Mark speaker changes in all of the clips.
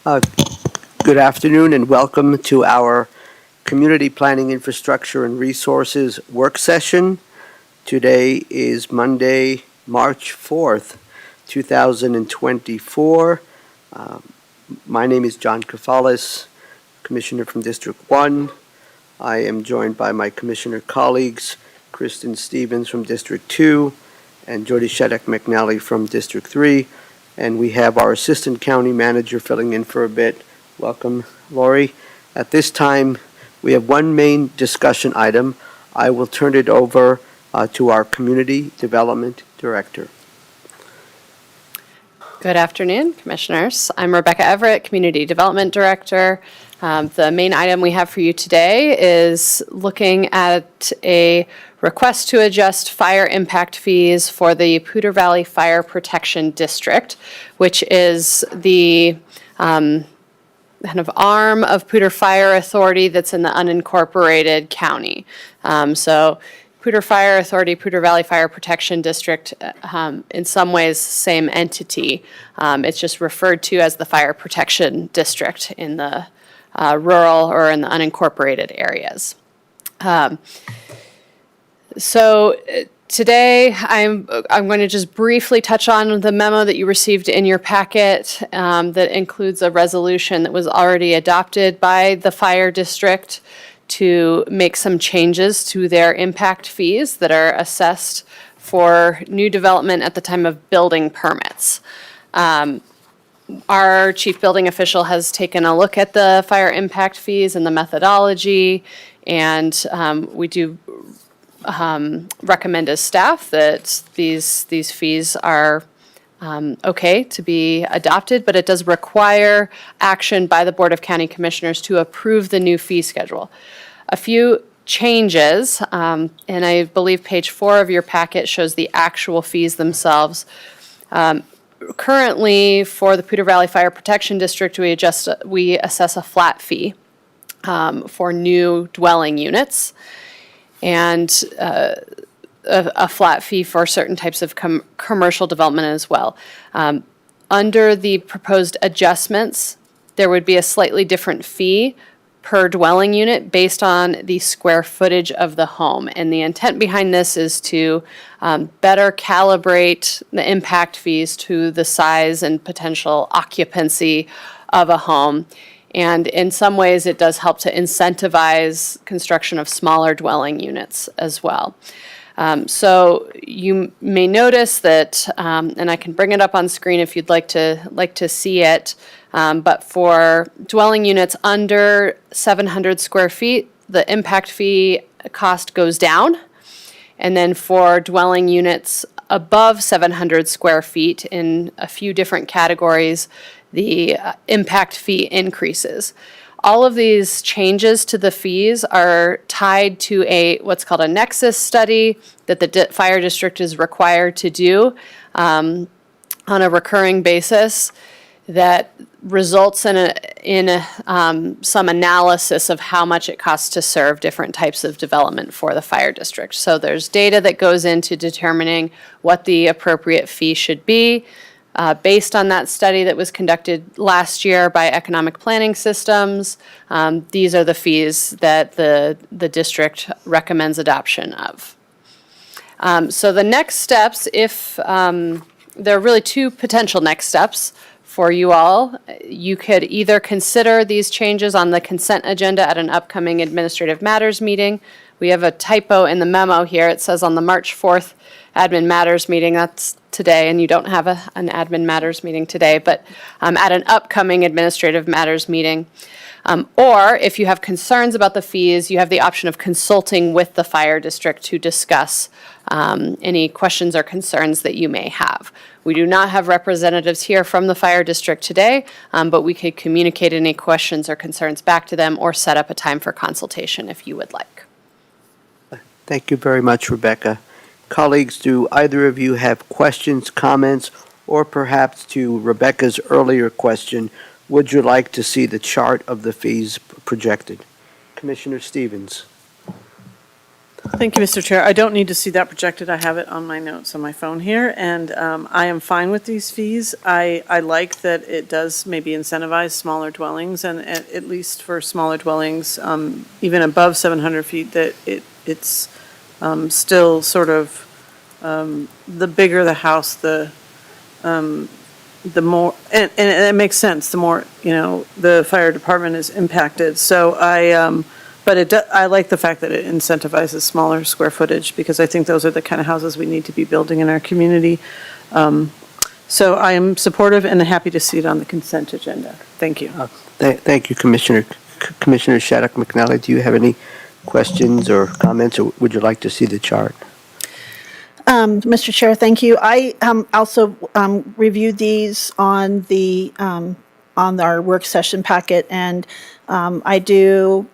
Speaker 1: Uh, Good afternoon and welcome to our Community Planning Infrastructure and Resources work session. Today is Monday, March 4th, 2024. My name is John Kafalis, Commissioner from District 1. I am joined by my Commissioner colleagues, Kristen Stevens from District 2 and Jody Shedek McNally from District 3. And we have our Assistant County Manager filling in for a bit. Welcome, Lori. At this time, we have one main discussion item. I will turn it over to our Community Development Director.
Speaker 2: Good afternoon, Commissioners. I'm Rebecca Everett, Community Development Director. The main item we have for you today is looking at a request to adjust fire impact fees for the Poudre Valley Fire Protection District, which is the kind of arm of Poudre Fire Authority that's in the unincorporated county. So Poudre Fire Authority, Poudre Valley Fire Protection District, in some ways, same entity. It's just referred to as the Fire Protection District in the rural or in the unincorporated areas. So today I'm going to just briefly touch on the memo that you received in your packet that includes a resolution that was already adopted by the fire district to make some changes to their impact fees that are assessed for new development at the time of building permits. Our chief building official has taken a look at the fire impact fees and the methodology, and we do recommend as staff that these fees are okay to be adopted, but it does require action by the Board of County Commissioners to approve the new fee schedule. A few changes, and I believe page 4 of your packet shows the actual fees themselves. Currently, for the Poudre Valley Fire Protection District, we assess a flat fee for new dwelling units, and a flat fee for certain types of commercial development as well. Under the proposed adjustments, there would be a slightly different fee per dwelling unit based on the square footage of the home. And the intent behind this is to better calibrate the impact fees to the size and potential occupancy of a home. And in some ways, it does help to incentivize construction of smaller dwelling units as well. So you may notice that, and I can bring it up on screen if you'd like to see it, but for dwelling units under 700 square feet, the impact fee cost goes down. And then for dwelling units above 700 square feet in a few different categories, the impact fee increases. All of these changes to the fees are tied to what's called a nexus study that the fire district is required to do on a recurring basis that results in some analysis of how much it costs to serve different types of development for the fire district. So there's data that goes into determining what the appropriate fee should be. Based on that study that was conducted last year by Economic Planning Systems, these are the fees that the district recommends adoption of. So the next steps, there are really two potential next steps for you all. You could either consider these changes on the consent agenda at an upcoming Administrative Matters meeting. We have a typo in the memo here. It says on the March 4th Admin Matters meeting. That's today, and you don't have an Admin Matters meeting today, but at an upcoming Administrative Matters meeting. Or if you have concerns about the fees, you have the option of consulting with the fire district to discuss any questions or concerns that you may have. We do not have representatives here from the fire district today, but we could communicate any questions or concerns back to them or set up a time for consultation if you would like.
Speaker 1: Thank you very much, Rebecca. Colleagues, do either of you have questions, comments, or perhaps to Rebecca's earlier question, would you like to see the chart of the fees projected? Commissioner Stevens.
Speaker 3: Thank you, Mr. Chair. I don't need to see that projected. I have it on my notes on my phone here, and I am fine with these fees. I like that it does maybe incentivize smaller dwellings, and at least for smaller dwellings, even above 700 feet, that it's still sort of, the bigger the house, the more, and it makes sense, the more, the fire department is impacted. So I like the fact that it incentivizes smaller square footage, because I think those are the kind of houses we need to be building in our community. So I am supportive and happy to see it on the consent agenda. Thank you.
Speaker 1: Thank you, Commissioner. Commissioner Shattuck McNally, do you have any questions or comments, or would you like to see the chart?
Speaker 4: Mr. Chair, thank you. I also reviewed these on on our work session packet, and I do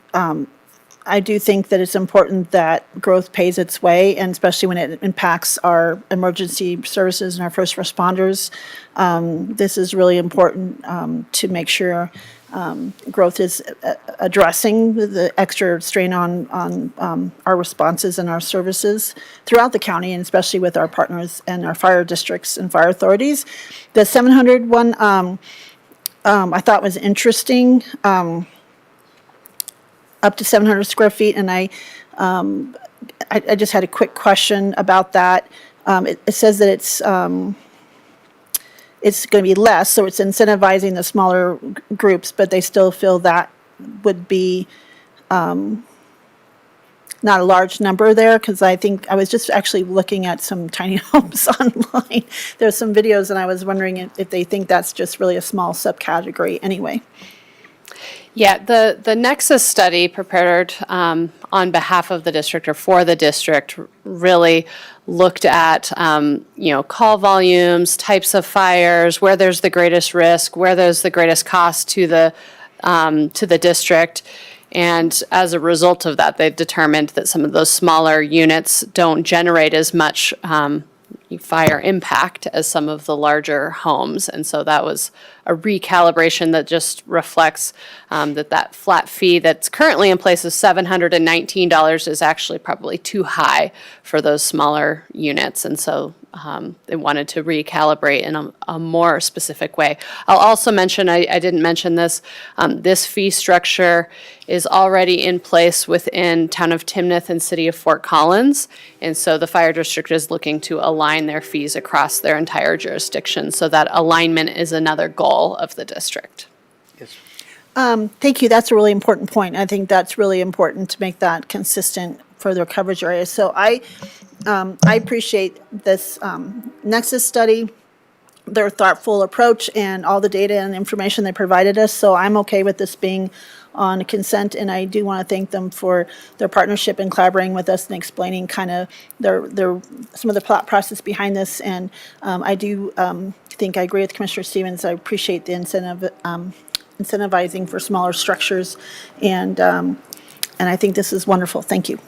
Speaker 4: think that it's important that growth pays its way, and especially when it impacts our emergency services and our first responders. This is really important to make sure growth is addressing the extra strain on our responses and our services throughout the county, and especially with our partners and our fire districts and fire authorities. The 700 one I thought was interesting, up to 700 square feet, and I just had a quick question about that. It says that it's going to be less, so it's incentivizing the smaller groups, but they still feel that would be not a large number there, because I think I was just actually looking at some tiny homes online. There's some videos, and I was wondering if they think that's just really a small subcategory anyway.
Speaker 2: Yeah, the Nexus study prepared on behalf of the district or for the district really looked at, call volumes, types of fires, where there's the greatest risk, where there's the greatest cost to the district. And as a result of that, they determined that some of those smaller units don't generate as much fire impact as some of the larger homes. And so that was a recalibration that just reflects that flat fee that's currently in place of $719 is actually probably too high for those smaller units. And so they wanted to recalibrate in a more specific way. I'll also mention, I didn't mention this, this fee structure is already in place within Town of Timnath and City of Fort Collins. And so the fire district is looking to align their fees across their entire jurisdiction. So that alignment is another goal of the district.
Speaker 1: Yes.
Speaker 4: Thank you. That's a really important point. I think that's really important to make that consistent for their coverage areas. So I appreciate this Nexus study, their thoughtful approach, and all the data and information they provided us. So I'm okay with this being on consent, and I do want to thank them for their partnership and collaborating with us and explaining kind of their some of the thought process behind this. And I do think I agree with Commissioner Stevens. I appreciate the incentivizing for smaller structures, and I think this is wonderful. Thank you.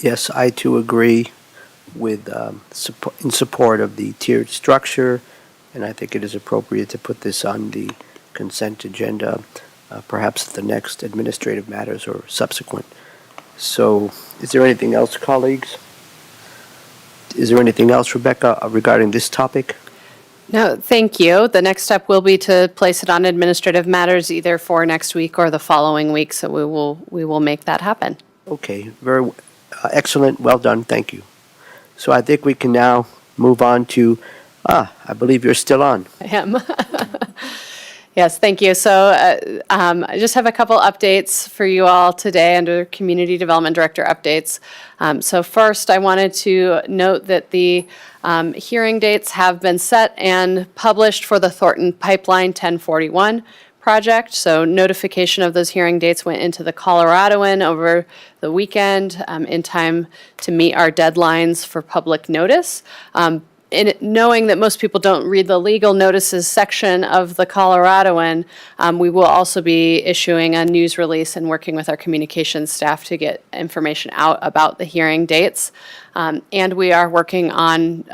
Speaker 1: Yes, I too agree with in support of the tiered structure, and I think it is appropriate to put this on the consent agenda, perhaps at the next administrative matters or subsequent. So, is there anything else, colleagues? Is there anything else, Rebecca, regarding this topic?
Speaker 2: No, thank you. The next step will be to place it on administrative matters either for next week or the following week, so we will make that happen.
Speaker 1: Okay, very excellent, well done, thank you. So I think we can now move on to, I believe you're still on.
Speaker 2: I am. Yes, thank you. So I just have a couple updates for you all today under Community Development Director updates. So first, I wanted to note that the hearing dates have been set and published for the Thornton Pipeline 1041 project. So notification of those hearing dates went into the Coloradoan over the weekend in time to meet our deadlines for public notice. In knowing that most people don't read the legal notices section of the Coloradoan, we will also be issuing a news release and working with our communications staff to get information out about the hearing dates. And we are working on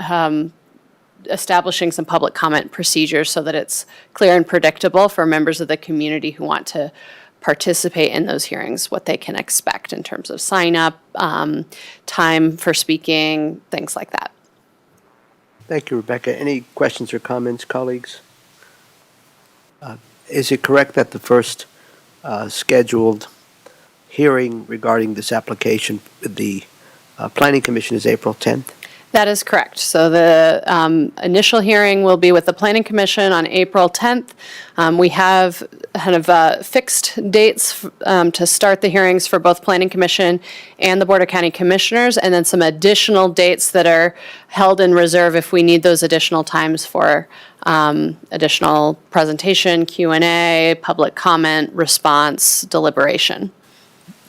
Speaker 2: establishing some public comment procedures so that it's clear and predictable for members of the community who want to participate in those hearings, what they can expect in terms of sign up, time for speaking, things like that.
Speaker 1: Thank you, Rebecca. Any questions or comments, colleagues? Is it correct that the first scheduled hearing regarding this application, the Planning Commission, is April 10th?
Speaker 2: That is correct. So the initial hearing will be with the Planning Commission on April 10th. We have kind of fixed dates to start the hearings for both Planning Commission and the Board of County Commissioners, and then some additional dates that are held in reserve if we need those additional times for additional presentation, Q&A, public comment, response, deliberation.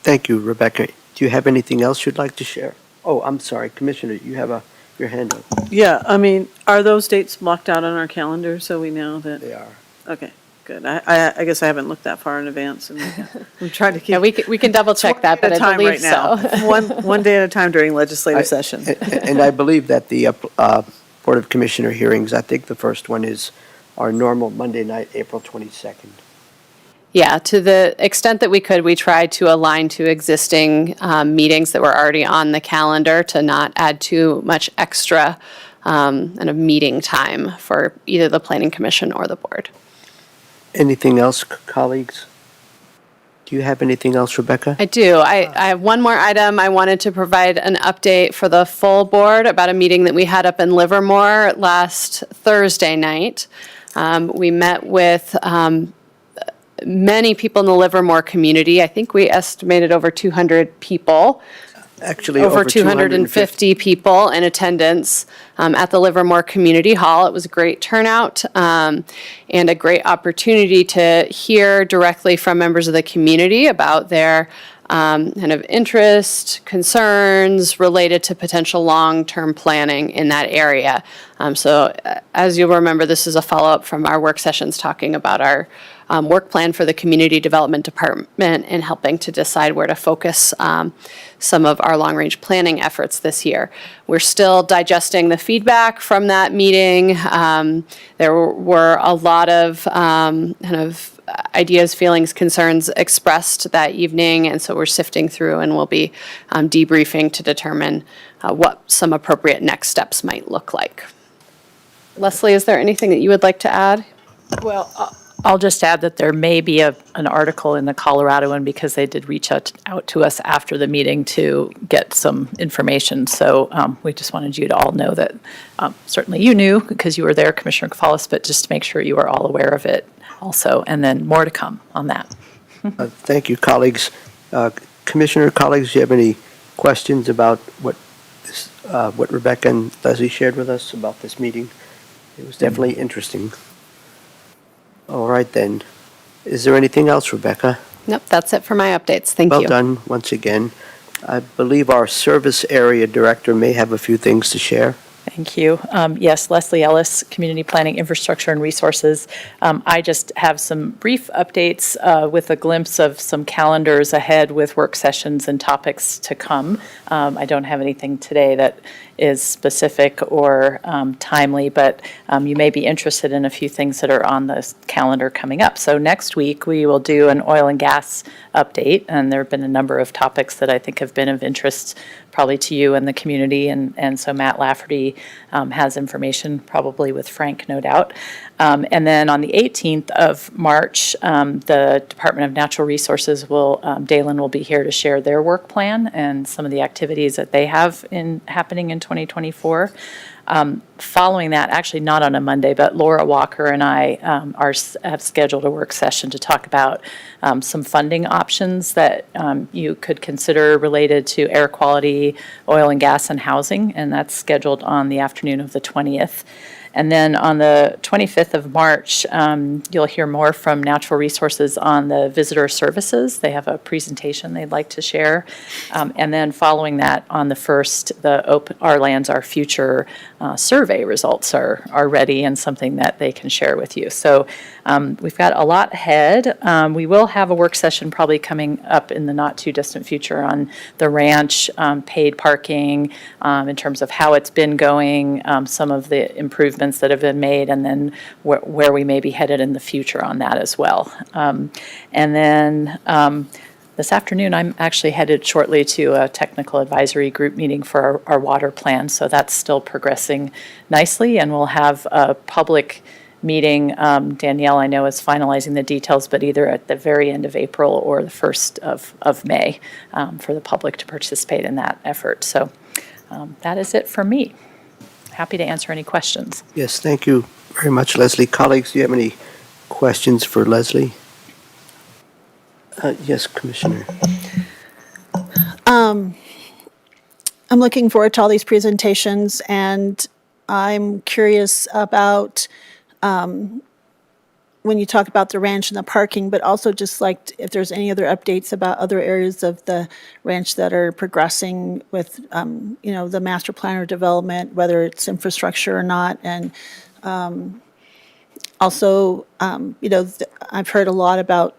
Speaker 1: Thank you, Rebecca. Do you have anything else you'd like to share? Oh, I'm sorry, Commissioner, you have your hand up.
Speaker 3: Yeah, I mean, are those dates blocked out on our calendar so we know that?
Speaker 1: They are.
Speaker 3: Okay, good. I guess I haven't looked that far in advance, and I'm trying to keep.
Speaker 2: Yeah, we can double check that, but
Speaker 3: at a
Speaker 2: I
Speaker 3: time
Speaker 2: believe
Speaker 3: right now.
Speaker 2: so.
Speaker 3: One day at a time during legislative session.
Speaker 1: And I believe that the Board of Commissioner hearings, I think the first one is our normal Monday night, April 22nd.
Speaker 2: Yeah, to the extent that we could, we tried to align to existing meetings that were already on the calendar to not add too much extra kind of meeting time for either the Planning Commission or the board.
Speaker 1: Anything else, colleagues? Do you have anything else, Rebecca?
Speaker 2: I do. I have one more item. I wanted to provide an update for the full board about a meeting that we had up in Livermore last Thursday night. We met with many people in the Livermore community. I think we estimated over 200 people.
Speaker 1: Actually,
Speaker 2: Over 250 people in attendance at the Livermore Community Hall. It was a great turnout and a great opportunity to hear directly from members of the community about their kind of interest, concerns related to potential long-term planning in that area. So as you'll remember, this is a follow-up from our work sessions talking about our work plan for the Community Development Department and helping to decide where to focus some of our long-range planning efforts this year. We're still digesting the feedback from that meeting. There were a lot of kind of ideas, feelings, concerns expressed that evening, and so we're sifting through and we'll be debriefing to determine what some appropriate next steps might look like. Leslie, is there anything that you would like to add?
Speaker 5: Well, I'll just add that there may be an article in the Coloradoan because they did reach out to us after the meeting to get some information. So we just wanted you to all know that certainly you knew because you were there, Commissioner Kafalis, but just to make sure you are all aware of it also, and then more to come on that.
Speaker 1: Thank you, colleagues. Commissioner, colleagues, do you have any questions about what Rebecca and Leslie shared with us about this meeting? It was definitely interesting. All right, then. Is there anything else, Rebecca?
Speaker 2: Nope, that's it for my updates. Thank you.
Speaker 1: Well done, once again. I believe our service area director may have a few things to share.
Speaker 5: Thank you. Yes, Leslie Ellis, Community Planning, Infrastructure, and Resources. I just have some brief updates with a glimpse of some calendars ahead with work sessions and topics to come. I don't have anything today that is specific or timely, but you may be interested in a few things that are on the calendar coming up. So next week, we will do an oil and gas update, and there have been a number of topics that I think have been of interest probably to you and the community, and so Matt Lafferty has information, probably with Frank, no doubt. And then on the 18th of March, the Department of Natural Resources Dalen will be here to share their work plan and some of the activities that they have happening in 2024. Following that, actually not on a Monday, but Laura Walker and I have scheduled a work session to talk about some funding options that you could consider related to air quality, oil and gas, and housing, and that's scheduled on the afternoon of the 20th. And then on the 25th of March, you'll hear more from Natural Resources on the visitor services. They have a presentation they'd like to share. And then following that, on the 1st, the Our Lands, Our Future survey results are ready and something that they can share with you. So we've got a lot ahead. We will have a work session probably coming up in the not too distant future on the ranch, paid parking, in terms of how it's been going, some of the improvements advancements that have been made, and then where we may be headed in the future on that as well. And then this afternoon, I'm actually headed shortly to a technical advisory group meeting for our water plan, so that's still progressing nicely, and we'll have a public meeting. Danielle, I know, is finalizing the details, but either at the very end of April or the 1st of May for the public to participate in that effort. So that is it for me. Happy to answer any questions.
Speaker 1: Yes, thank you very much, Leslie. Colleagues, do you have any questions for Leslie? Yes, Commissioner.
Speaker 4: I'm looking forward to all these presentations, and I'm curious about when you talk about the ranch and the parking, but also just like if there's any other updates about other areas of the ranch that are progressing with, the master plan or development, whether it's infrastructure or not. And also, I've heard a lot about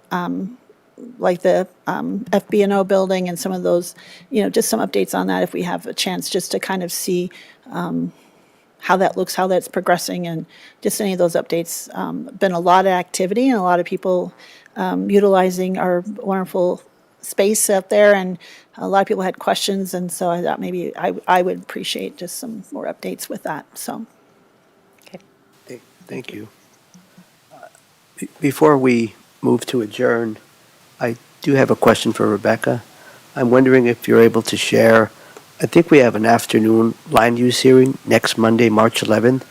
Speaker 4: like the FB&O building and some of those, just some updates on that if we have a chance just to kind of see how that looks, how that's progressing, and just any of those updates. Been a lot of activity and a lot of people utilizing our wonderful space out there, and a lot of people had questions, and so I thought maybe I would appreciate just some more updates with that, so.
Speaker 1: Thank you. Before we move to adjourn, I do have a question for Rebecca. I'm wondering if you're able to share, I think we have an afternoon land use hearing next Monday, March 11th.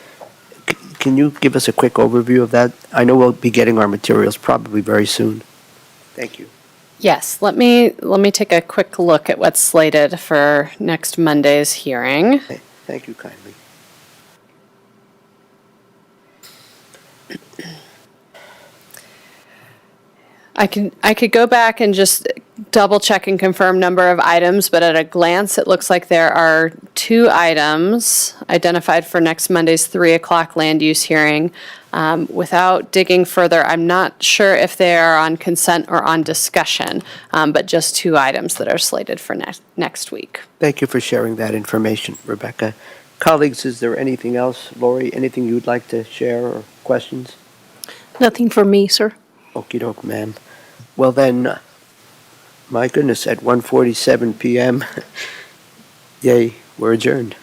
Speaker 1: Can you give us a quick overview of that? I know we'll be getting our materials probably very soon. Thank you.
Speaker 2: Yes, let me take a quick look at what's slated for next Monday's hearing.
Speaker 1: Thank you kindly.
Speaker 2: I could go back and just double check and confirm number of items, but at a glance, it looks like there are 2 items identified for next Monday's 3 o'clock land use hearing. Without digging further, I'm not sure if they are on consent or on discussion, but just 2 items that are slated for next week.
Speaker 1: Thank you for sharing that information, Rebecca. Colleagues, is there anything else? Lori, anything you'd like to share or questions?
Speaker 6: Nothing for me, sir.
Speaker 1: Okey doke, ma'am. Well then, my goodness, at 1:47 p.m., yay, we're adjourned.